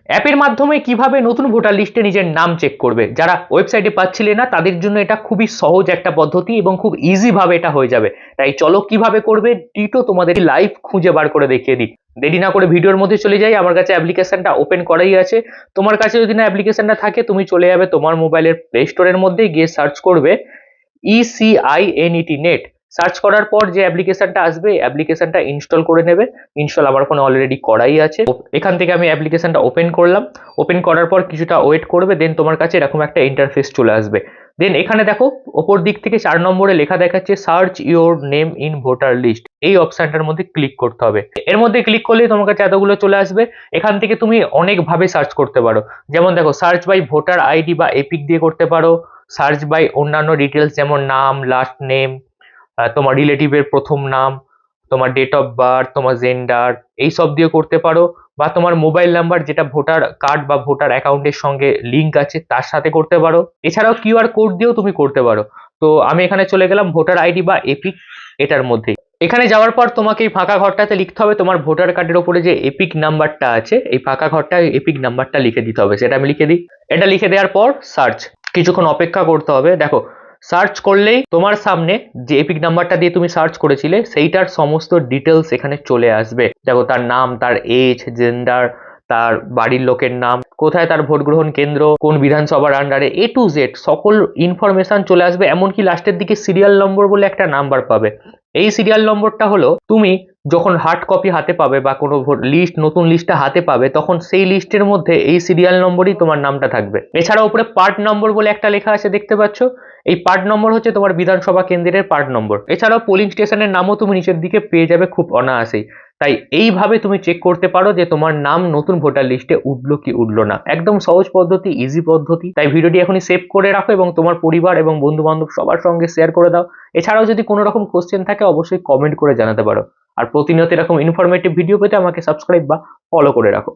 অ্যাপের মাধ্যমে কিভাবে নতুন ভোটার লিস্টে নিজের নাম চেক করবে, যারা ওয়েবসাইটে পাচ্ছিলে না তাদের জন্য এটা খুবই সহজ একটা পদ্ধতি এবং খুব ইজি ভাবে এটা হয়ে যাবে। তাই চলো কিভাবে করবে ডিটো তোমাদের লাইভ খুঁজে বার করে দেখিয়ে দিই। দেরি না করে ভিডিওর মধ্যে চলে যাই। আমার কাছে অ্যাপ্লিকেশনটা ওপেন করাই আছে। তোমার কাছে যদি না অ্যাপ্লিকেশনটা থাকে তুমি চলে যাবে তোমার মোবাইলের প্লে স্টোরের মধ্যে, গিয়ে সার্চ করবে ECINET নেট। সার্চ করার পর যে অ্যাপ্লিকেশনটা আসবে অ্যাপ্লিকেশনটা ইনস্টল করে নেবে। ইনস্টল আমার ফোনে অলরেডি করাই আছে। এখান থেকে আমি অ্যাপ্লিকেশনটা ওপেন করলাম। ওপেন করার পর কিছুটা ওয়েট করবে, দেন তোমার কাছে এরকম একটা ইন্টারফেস চলে আসবে। দেন এখানে দেখো ওপর দিক থেকে 4 নম্বরে লেখা দেখাচ্ছে search your name in voter list. এই অপশনটার মধ্যে ক্লিক করতে হবে। এর মধ্যে ক্লিক করলে তোমার কাছে এতগুলো চলে আসবে। এখান থেকে তুমি অনেক ভাবে সার্চ করতে পারো। যেমন দেখো সার্চ বাই ভোটার আইডি বা এপিক দিয়ে করতে পারো, সার্চ বাই অন্যান্য ডিটেলস যেমন নাম, লাস্ট নেম, তোমার রিলেটিভের প্রথম নাম, তোমার ডেট অফ বার্থ, তোমার জেন্ডার, এইসব দিয়ে করতে পারো, বা তোমার মোবাইল নাম্বার যেটা ভোটার কার্ড বা ভোটার অ্যাকাউন্টের সঙ্গে লিঙ্ক আছে তার সাথে করতে পারো। এছাড়াও কিউআর কোড দিয়েও তুমি করতে পারো। তো আমি এখানে চলে গেলাম ভোটার আইডি বা এপিক এটার মধ্যে। এখানে যাওয়ার পর তোমাকে এই ফাঁকা ঘরটাতে লিখতে হবে তোমার ভোটার কার্ডের ওপরে যে এপিক নাম্বারটা আছে, এই ফাঁকা ঘরটা এপিক নাম্বারটা লিখে দিতে হবে। সেটা আমি লিখে দিই। এটা লিখে দেওয়ার পর সার্চ, কিছুক্ষণ অপেক্ষা করতে হবে। দেখো সার্চ করলেই তোমার সামনে যে এপিক নাম্বারটা দিয়ে তুমি সার্চ করেছিলে সেইটার সমস্ত ডিটেলস এখানে চলে আসবে। দেখো তার নাম, তার এজ, জেন্ডার, তার বাড়ির লোকের নাম, কোথায় তার ভোট গ্রহণ কেন্দ্র, কোন বিধানসভার আন্ডারে, এ টু জেড সকল ইনফরমেশন চলে আসবে। এমনকি লাস্টের দিকে সিরিয়াল নম্বর বলে একটা নাম্বার পাবে। এই সিরিয়াল নম্বরটা হলো তুমি যখন হার্ড কপি হাতে পাবে বা কোনো লিস্ট, নতুন লিস্টটা হাতে পাবে, তখন সেই লিস্টের মধ্যে এই সিরিয়াল নম্বরই তোমার নামটা থাকবে। এছাড়া উপরে পার্ট নম্বর বলে একটা লেখা আছে, দেখতে পাচ্ছ? এই পার্ট নম্বর হচ্ছে তোমার বিধানসভা কেন্দ্রের পার্ট নম্বর। এছাড়াও পোলিং স্টেশনের নামও তুমি নিচের দিকে পেয়ে যাবে খুব অনায়াসেই। তাই এইভাবে তুমি চেক করতে পারো যে তোমার নাম নতুন ভোটার লিস্টে উঠলো কি উঠলো না। একদম সহজ পদ্ধতি, ইজি পদ্ধতি। তাই ভিডিওটি এখনই সেভ করে রাখো এবং তোমার পরিবার এবং বন্ধু বান্ধব সবার সঙ্গে শেয়ার করে দাও। এছাড়াও যদি কোনো রকম কোশ্চেন থাকে অবশ্যই কমেন্ট করে জানাতে পারো। আর প্রতিনিয়ত এরকম ইনফরমেটিভ ভিডিও পেতে আমাকে সাবস্ক্রাইব বা ফলো করে রাখো।